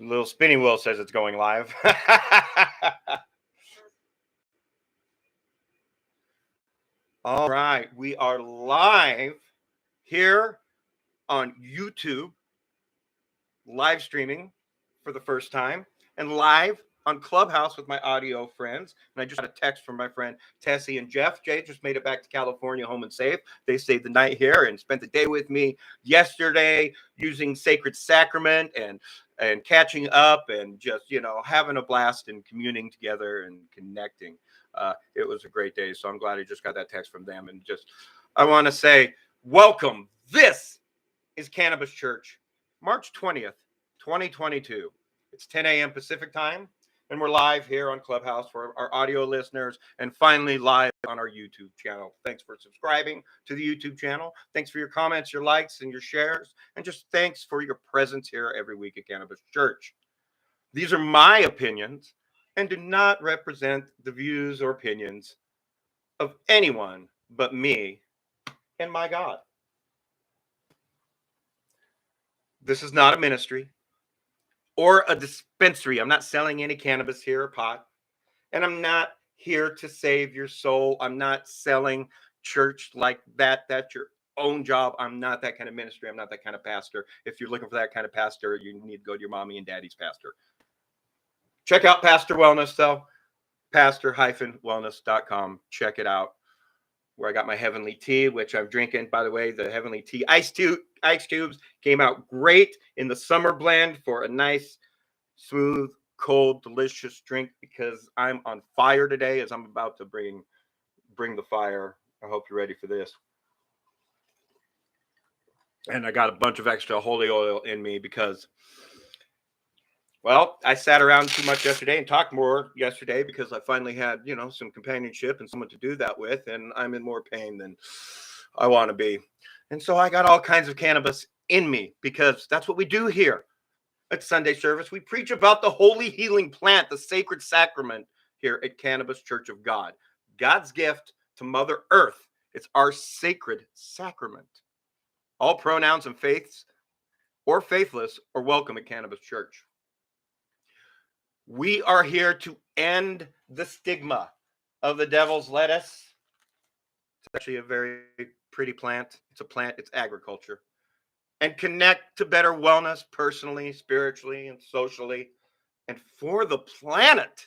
Little spinning wheel says it's going live. All right, we are live here on YouTube, live streaming for the first time, and live on Clubhouse with my audio friends. And I just got a text from my friend Tessie and Jeff. Jay just made it back to California home and safe. They stayed the night here and spent the day with me yesterday using Sacrament and catching up and just, having a blast and communing together and connecting. It was a great day. So I'm glad I just got that text from them. And I want to say, welcome. This is Cannabis Church, March 20th, 2022. It's 10 a.m. Pacific time, and we're live here on Clubhouse for our audio listeners, and finally live on our YouTube channel. Thanks for subscribing to the YouTube channel. Thanks for your comments, your likes, and your shares, and just thanks for your presence here every week at Cannabis Church. These are my opinions and do not represent the views or opinions of anyone but me and my God. This is not a ministry or a dispensary. I'm not selling any cannabis here or pot. And I'm not here to save your soul. I'm not selling church like that. That's your own job. I'm not that kind of ministry. I'm not that kind of pastor. If you're looking for that kind of pastor, you need to go to your mommy and daddy's pastor. Check out Pastor Wellness, though. pastor-wellness.com. Check it out. Where I got my heavenly tea, which I'm drinking. By the way, the heavenly tea ice tubes came out great in the summer blend for a nice, smooth, cold, delicious drink, because I'm on fire today as I'm about to bring the fire. I hope you're ready for this. And I got a bunch of extra holy oil in me because, well, I sat around too much yesterday and talked more yesterday because I finally had, some companionship and someone to do that with, and I'm in more pain than I want to be. And so I got all kinds of cannabis in me because that's what we do here at Sunday service. We preach about the holy healing plant, the sacred sacrament here at Cannabis Church of God. God's gift to Mother Earth. It's our sacred sacrament. All pronouns and faiths or faithless are welcome at Cannabis Church. We are here to end the stigma of the devil's lettuce. It's actually a very pretty plant. It's a plant. It's agriculture. And connect to better wellness personally, spiritually, and socially. And for the planet,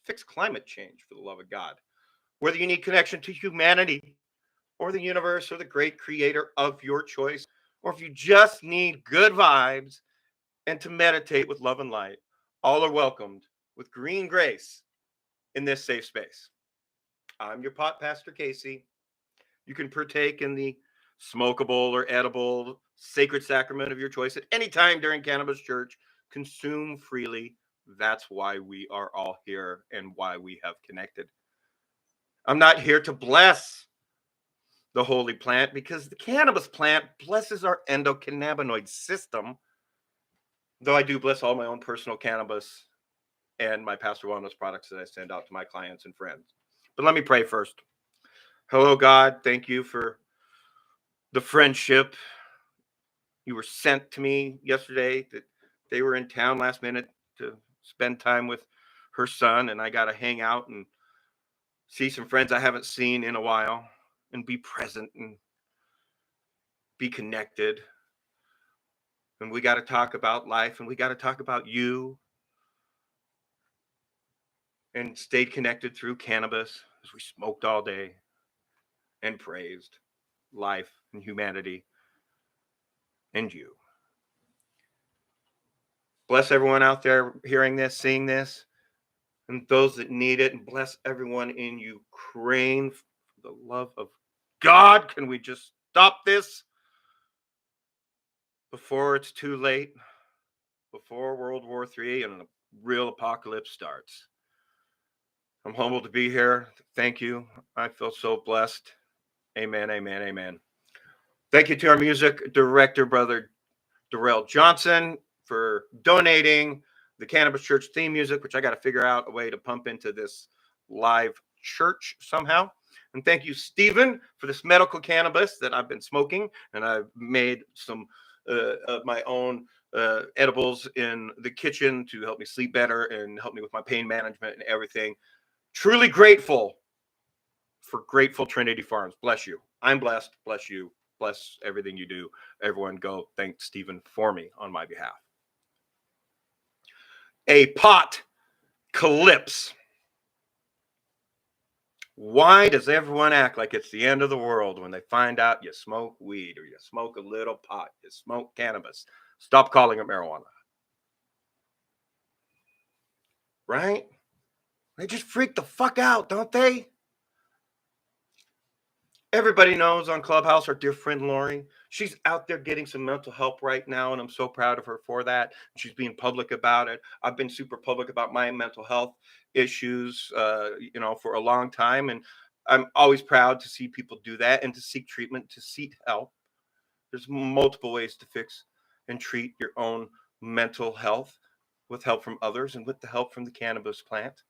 fix climate change for the love of God. Whether you need connection to humanity or the universe or the great creator of your choice, or if you just need good vibes and to meditate with love and light, all are welcomed with green grace in this safe space. I'm your pot pastor, Casey. You can partake in the smokable or edible sacred sacrament of your choice at any time during Cannabis Church. Consume freely. That's why we are all here and why we have connected. I'm not here to bless the holy plant because the cannabis plant blesses our endocannabinoid system, though I do bless all my own personal cannabis and my Pastor Wellness products that I send out to my clients and friends. But let me pray first. Hello, God. Thank you for the friendship you were sent to me yesterday, that they were in town last minute to spend time with her son, and I got to hang out and see some friends I haven't seen in a while and be present and be connected. And we got to talk about life, and we got to talk about you, and stayed connected through cannabis as we smoked all day and praised life and humanity and you. Bless everyone out there hearing this, seeing this, and those that need it, and bless everyone in Ukraine. For the love of God, can we just stop this before it's too late, before World War III and a real apocalypse starts? I'm humbled to be here. Thank you. I feel so blessed. Amen, amen, amen. Thank you to our music director, Brother Darrell Johnson, for donating the Cannabis Church theme music, which I got to figure out a way to pump into this live church somehow. And thank you, Stephen, for this medical cannabis that I've been smoking. And I've made some of my own edibles in the kitchen to help me sleep better and help me with my pain management and everything. Truly grateful for Grateful Trinity Farms. Bless you. I'm blessed. Bless you. Bless everything you do. Everyone go thank Stephen for me on my behalf. aPOTcalypse. Why does everyone act like it's the end of the world when they find out you smoke weed or you smoke a little pot, you smoke cannabis? Stop calling it marijuana. Right? They just freak the fuck out, don't they? Everybody knows on Clubhouse our dear friend Lori. She's out there getting some mental help right now, and I'm so proud of her for that. She's being public about it. I've been super public about my mental health issues, for a long time, and I'm always proud to see people do that and to seek treatment, to seek help. There's multiple ways to fix and treat your own mental health with help from others and with the help from the cannabis plant.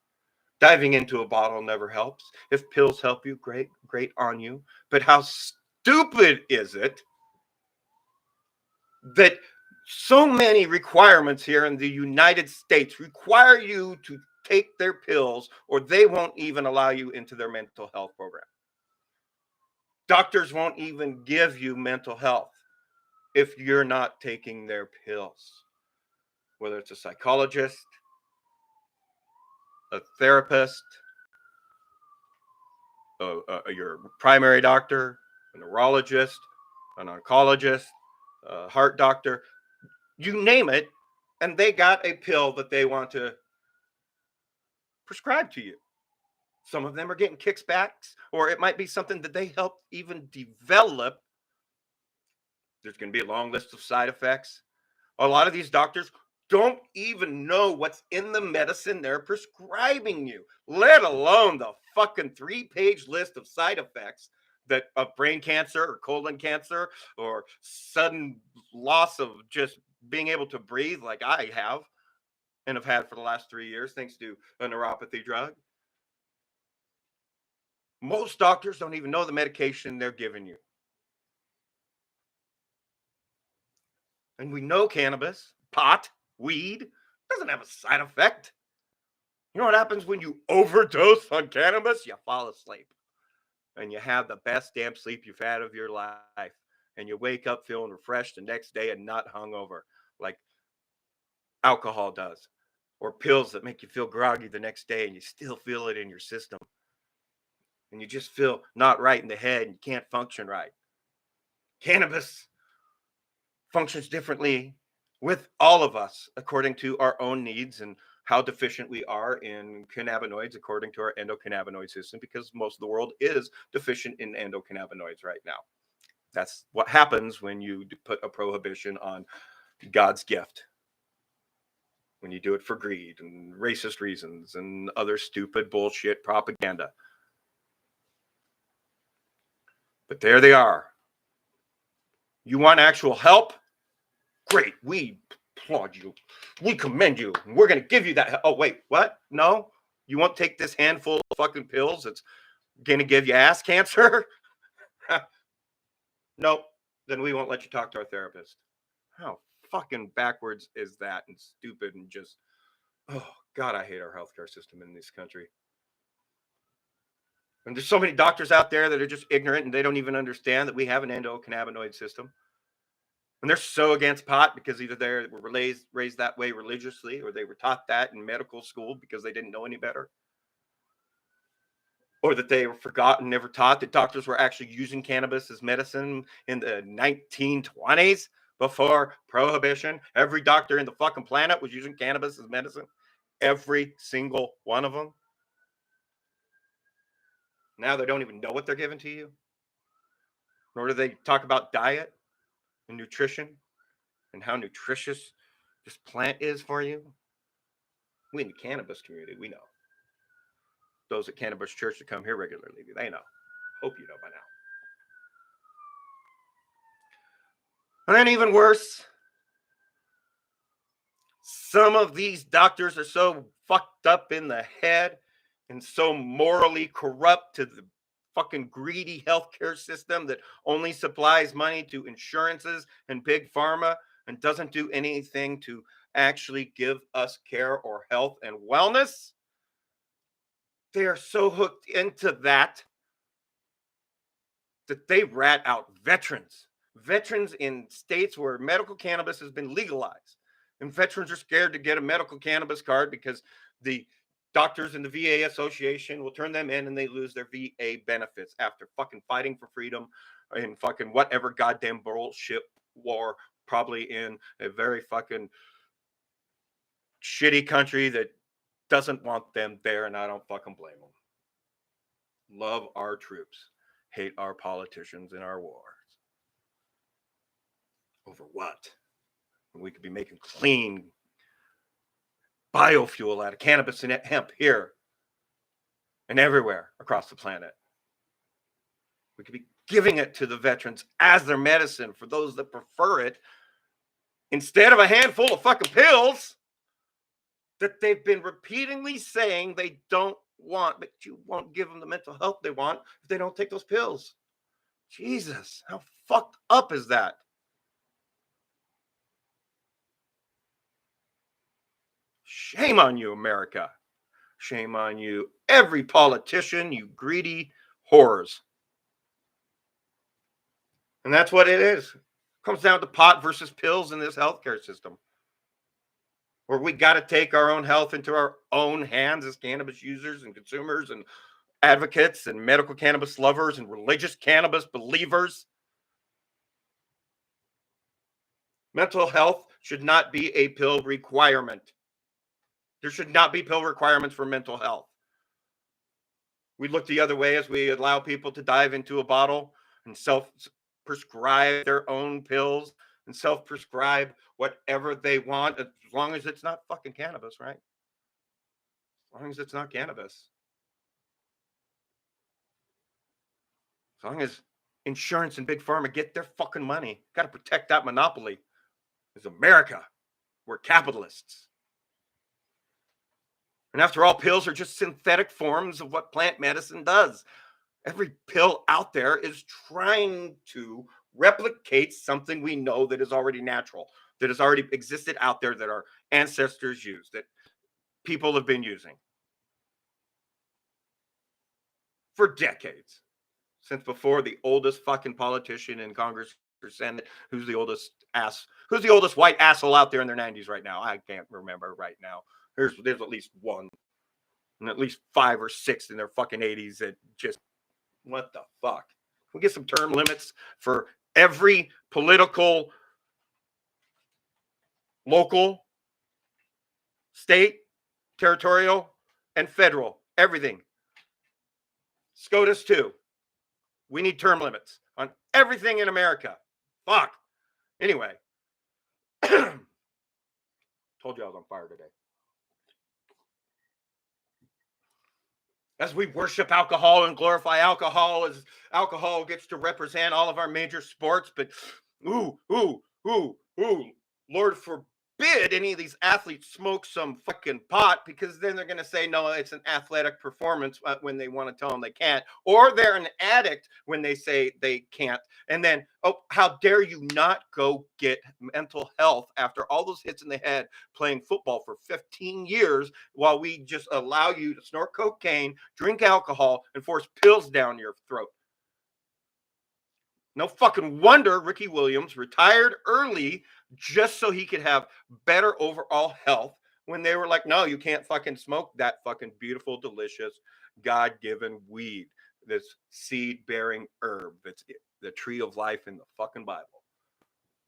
Diving into a bottle never helps. If pills help you, great, great on you. But how stupid is it that so many requirements here in the United States require you to take their pills or they won't even allow you into their mental health program? Doctors won't even give you mental health if you're not taking their pills, whether it's a psychologist, a therapist, your primary doctor, a neurologist, an oncologist, a heart doctor, you name it, and they got a pill that they want to prescribe to you. Some of them are getting kickbacks, or it might be something that they helped even develop. There's going to be a long list of side effects. A lot of these doctors don't even know what's in the medicine they're prescribing you, let alone the fucking 3-page list of side effects that of brain cancer or colon cancer or sudden loss of just being able to breathe like I have and have had for the last 3 years thanks to a neuropathy drug. Most doctors don't even know the medication they're giving you. And we know cannabis, pot, weed doesn't have a side effect. You know what happens when you overdose on cannabis? You fall asleep. And you have the best damn sleep you've had of your life. And you wake up feeling refreshed the next day and not hungover like alcohol does. Or pills that make you feel groggy the next day and you still feel it in your system. And you just feel not right in the head and you can't function right. Cannabis functions differently with all of us according to our own needs and how deficient we are in cannabinoids according to our endocannabinoid system, because most of the world is deficient in endocannabinoids right now. That's what happens when you put a prohibition on God's gift, when you do it for greed and racist reasons and other stupid bullshit propaganda. But there they are. You want actual help? Great. We applaud you. We commend you. We're going to give you that. Oh, wait, what? No? You won't take this handful of fucking pills that's going to give you ass cancer? Nope. Then we won't let you talk to our therapist. How fucking backwards is that and stupid and just, oh, God, I hate our healthcare system in this country. And there's so many doctors out there that are just ignorant and they don't even understand that we have an endocannabinoid system. And they're so against pot because either they were raised that way religiously or they were taught that in medical school because they didn't know any better. Or that they were forgotten, never taught that doctors were actually using cannabis as medicine in the 1920s before prohibition. Every doctor in the fucking planet was using cannabis as medicine. Every single one of them. Now they don't even know what they're giving to you. Nor do they talk about diet and nutrition and how nutritious this plant is for you. We in the cannabis community, we know. Those at Cannabis Church that come here regularly, they know. Hope you know by now. And then even worse, some of these doctors are so fucked up in the head and so morally corrupt to the fucking greedy healthcare system that only supplies money to insurances and big pharma and doesn't do anything to actually give us care or health and wellness. They are so hooked into that they rat out veterans in states where medical cannabis has been legalized. And veterans are scared to get a medical cannabis card because the doctors in the VA association will turn them in and they lose their VA benefits after fucking fighting for freedom in fucking whatever goddamn bullshit war, probably in a very fucking shitty country that doesn't want them there, and I don't fucking blame them. Love our troops, hate our politicians in our wars. Over what? We could be making clean biofuel out of cannabis and hemp here and everywhere across the planet. We could be giving it to the veterans as their medicine for those that prefer it, instead of a handful of fucking pills that they've been repeatedly saying they don't want, but you won't give them the mental health they want if they don't take those pills. Jesus, how fucked up is that? Shame on you, America. Shame on you, every politician, you greedy whores. And that's what it is. It comes down to pot versus pills in this healthcare system, where we got to take our own health into our own hands as cannabis users and consumers and advocates and medical cannabis lovers and religious cannabis believers. Mental health should not be a pill requirement. There should not be pill requirements for mental health. We look the other way as we allow people to dive into a bottle and self-prescribe their own pills and self-prescribe whatever they want, as long as it's not fucking cannabis, right? As long as it's not cannabis. As long as insurance and big pharma get their fucking money. Got to protect that monopoly. It's America. We're capitalists. And after all, pills are just synthetic forms of what plant medicine does. Every pill out there is trying to replicate something we know that is already natural, that has already existed out there, that our ancestors used, that people have been using for decades. Since before the oldest fucking politician in Congress or Senate, who's the oldest white asshole out there in their 90s right now? I can't remember right now. There's at least one, and at least 5 or 6 in their fucking 80s that just, what the fuck? We get some term limits for every political, local, state, territorial, and federal, everything. SCOTUS too. We need term limits on everything in America. Fuck. Anyway, told you I was on fire today. As we worship alcohol and glorify alcohol, as alcohol gets to represent all of our major sports, but Lord forbid any of these athletes smoke some fucking pot, because then they're going to say, no, it's an athletic performance when they want to tell them they can't, or they're an addict when they say they can't. And then, oh, how dare you not go get mental health after all those hits in the head playing football for 15 years while we just allow you to snort cocaine, drink alcohol, and force pills down your throat. No fucking wonder Ricky Williams retired early just so he could have better overall health, when they were like, no, you can't fucking smoke that fucking beautiful, delicious, God-given weed, this seed-bearing herb that's the tree of life in the fucking Bible.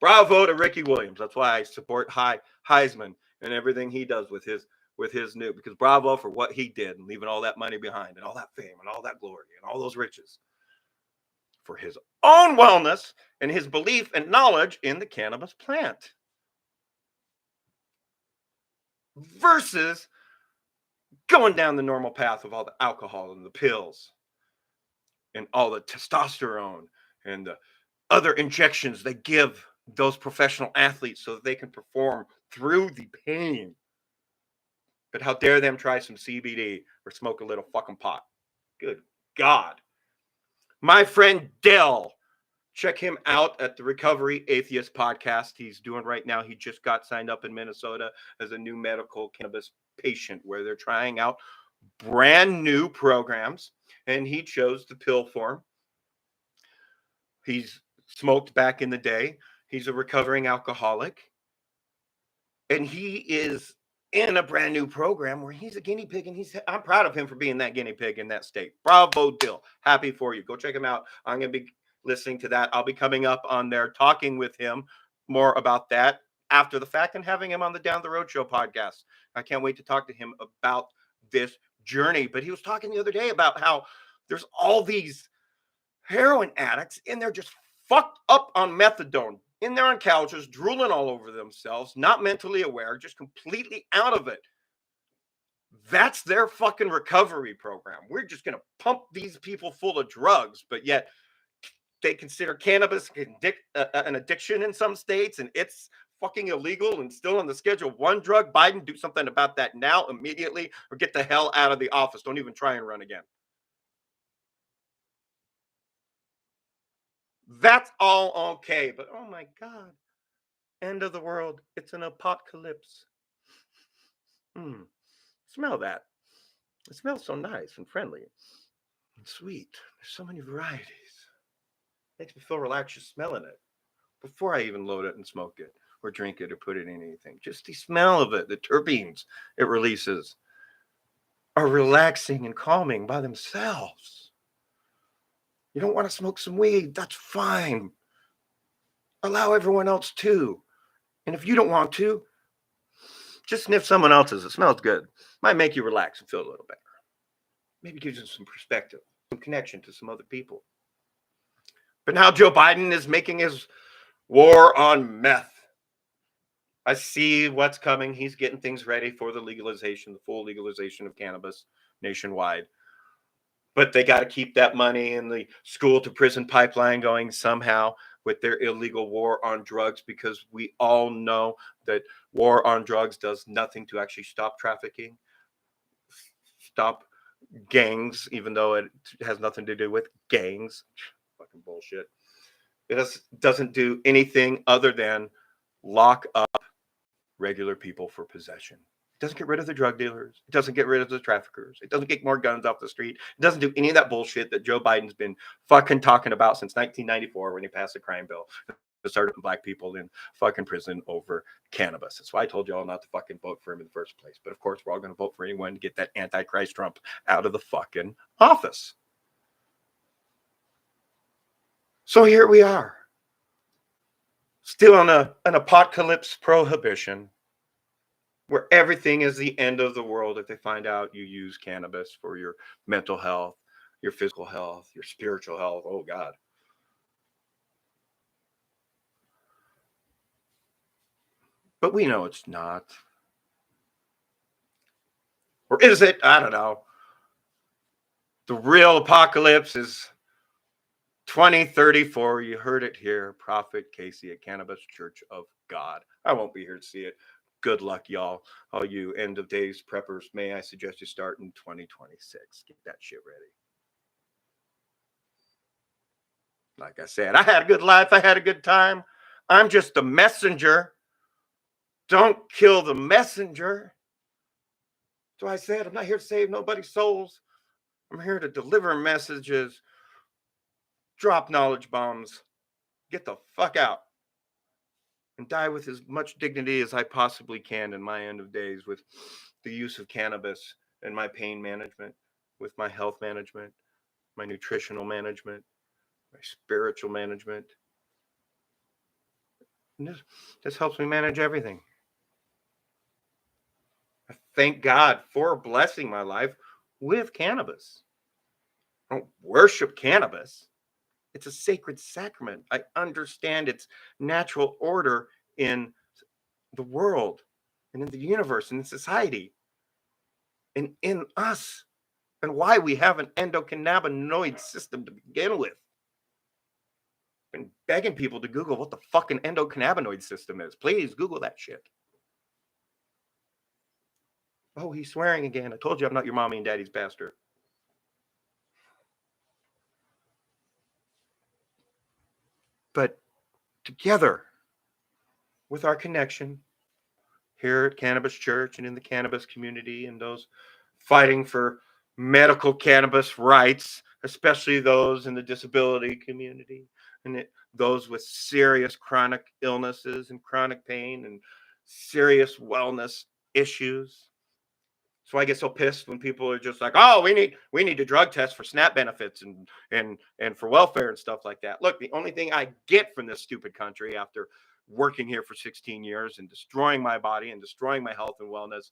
Bravo to Ricky Williams. That's why I support Heisman and everything he does with his new, because bravo for what he did and leaving all that money behind and all that fame and all that glory and all those riches for his own wellness and his belief and knowledge in the cannabis plant, versus going down the normal path of all the alcohol and the pills and all the testosterone and the other injections they give those professional athletes so that they can perform through the pain. But how dare them try some CBD or smoke a little fucking pot? Good God. My friend Dell Check him out at the Recovery Atheist podcast he's doing right now. He just got signed up in Minnesota as a new medical cannabis patient where they're trying out brand new programs, and he chose the pill form. He's smoked back in the day. He's a recovering alcoholic, and he is in a brand new program where he's a guinea pig, and I'm proud of him for being that guinea pig in that state. Bravo, Dill. Happy for you. Go check him out. I'm going to be listening to that. I'll be coming up on there talking with him more about that after the fact and having him on the Down the Road Show podcast. I can't wait to talk to him about this journey. But he was talking the other day about how there's all these heroin addicts in there just fucked up on methadone, in there on couches, drooling all over themselves, not mentally aware, just completely out of it. That's their fucking recovery program. We're just going to pump these people full of drugs, but yet they consider cannabis an addiction in some states, and it's fucking illegal and still on the Schedule 1 drug. Biden, do something about that now, immediately, or get the hell out of the office. Don't even try and run again. That's all okay, but oh my God, end of the world. It's an aPOTcalypse. Smell that. It smells so nice and friendly and sweet. There's so many varieties. Makes me feel relaxed just smelling it before I even load it and smoke it or drink it or put it in anything. Just the smell of it, the terpenes it releases are relaxing and calming by themselves. You don't want to smoke some weed? That's fine. Allow everyone else to. And if you don't want to, just sniff someone else's. It smells good. Might make you relax and feel a little better. Maybe gives you some perspective, some connection to some other people. But now Joe Biden is making his war on meth. I see what's coming. He's getting things ready for the legalization, the full legalization of cannabis nationwide. But they got to keep that money in the school to prison pipeline going somehow with their illegal war on drugs, because we all know that war on drugs does nothing to actually stop trafficking, stop gangs, even though it has nothing to do with gangs. Fucking bullshit. It doesn't do anything other than lock up regular people for possession. It doesn't get rid of the drug dealers. It doesn't get rid of the traffickers. It doesn't get more guns off the street. It doesn't do any of that bullshit that Joe Biden's been fucking talking about since 1994 when he passed the crime bill that started black people in fucking prison over cannabis. That's why I told y'all not to fucking vote for him in the first place. But of course, we're all going to vote for anyone to get that Antichrist Trump out of the fucking office. So here we are, still on an aPOTcalypse prohibition, where everything is the end of the world if they find out you use cannabis for your mental health, your physical health, your spiritual health. Oh, God. But we know it's not. Or is it? I don't know. The real apocalypse is 2034. You heard it here. Prophet Casey at Cannabis Church of God. I won't be here to see it. Good luck, y'all. All you end of days preppers, may I suggest you start in 2026. Get that shit ready. Like I said, I had a good life. I had a good time. I'm just the messenger. Don't kill the messenger. So I said, I'm not here to save nobody's souls. I'm here to deliver messages, drop knowledge bombs, get the fuck out, and die with as much dignity as I possibly can in my end of days with the use of cannabis and my pain management, with my health management, my nutritional management, my spiritual management. And this helps me manage everything. I thank God for blessing my life with cannabis. I don't worship cannabis. It's a sacred sacrament. I understand its natural order in the world and in the universe and in society and in us, and why we have an endocannabinoid system to begin with. I've been begging people to Google what the fucking endocannabinoid system is. Please Google that shit. Oh, he's swearing again. I told you I'm not your mommy and daddy's pastor. But together with our connection here at Cannabis Church and in the cannabis community and those fighting for medical cannabis rights, especially those in the disability community and those with serious chronic illnesses and chronic pain and serious wellness issues. So I get so pissed when people are just like, "Oh, we need to drug test for SNAP benefits and for welfare and stuff like that." Look, the only thing I get from this stupid country after working here for 16 years and destroying my body and destroying my health and wellness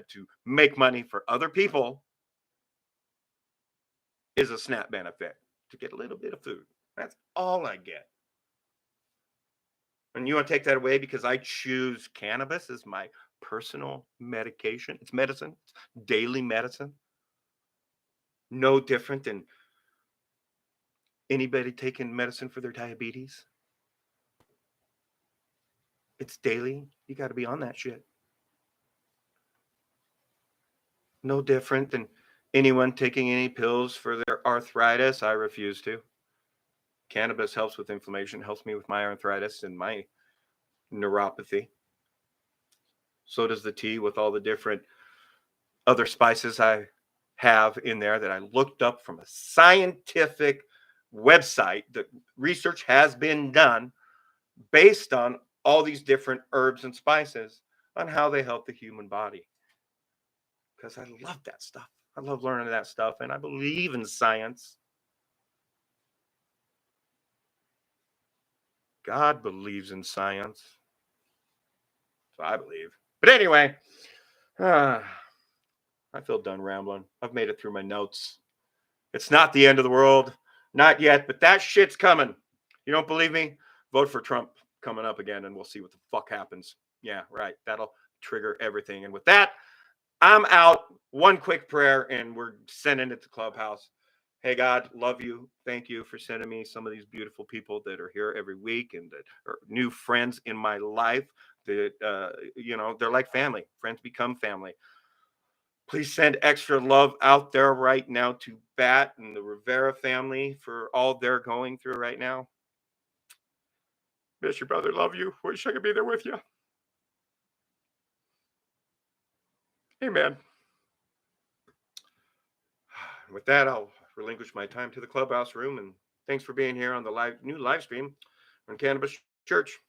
to make money for other people is a SNAP benefit to get a little bit of food. That's all I get. And you want to take that away because I choose cannabis as my personal medication? It's medicine, it's daily medicine. No different than anybody taking medicine for their diabetes. It's daily. You got to be on that shit. No different than anyone taking any pills for their arthritis. I refuse to. Cannabis helps with inflammation, helps me with my arthritis and my neuropathy. So does the tea with all the different other spices I have in there that I looked up from a scientific website that research has been done based on all these different herbs and spices on how they help the human body. Because I love that stuff. I love learning that stuff and I believe in science. God believes in science. So I believe. But anyway, I feel done rambling. I've made it through my notes. It's not the end of the world. Not yet, but that shit's coming. You don't believe me? Vote for Trump coming up again and we'll see what the fuck happens. Yeah, right. That'll trigger everything. And with that, I'm out. One quick prayer and we're sending it to Clubhouse. Hey, God, love you. Thank you for sending me some of these beautiful people that are here every week and that are new friends in my life that, they're like family. Friends become family. Please send extra love out there right now to Bat and the Rivera family for all they're going through right now. Miss your brother. Love you. Wish I could be there with you. Amen. With that, I'll relinquish my time to the clubhouse room. And thanks for being here on the new live stream on Cannabis Church.